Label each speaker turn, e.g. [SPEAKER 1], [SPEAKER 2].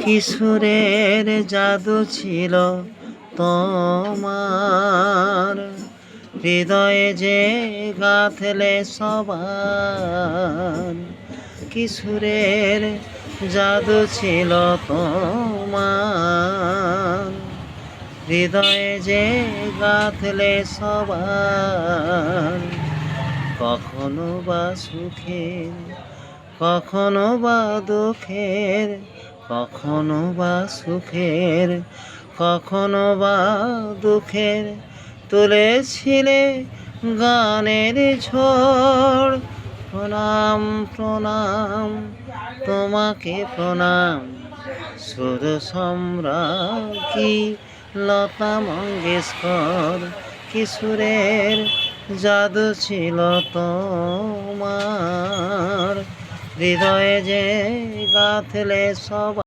[SPEAKER 1] কিশোরের জাদু ছিল তোমার, হৃদয়ে যে গাঁথলে সবার। কিশোরের জাদু ছিল তোমার, হৃদয়ে যে গাঁথলে সবার। কখনো বা সুখের, কখনো বা দুঃখের, কখনো বা সুখের, কখনো বা দুঃখের, তুলেছিলে গানের ঝড়। প্রণাম প্রণাম তোমাকে প্রণাম, সুর সম্রাজ্ঞী লতা মঙ্গেশকর। কিশোরের জাদু ছিল তোমার, হৃদয়ে যে গাঁথলে সব।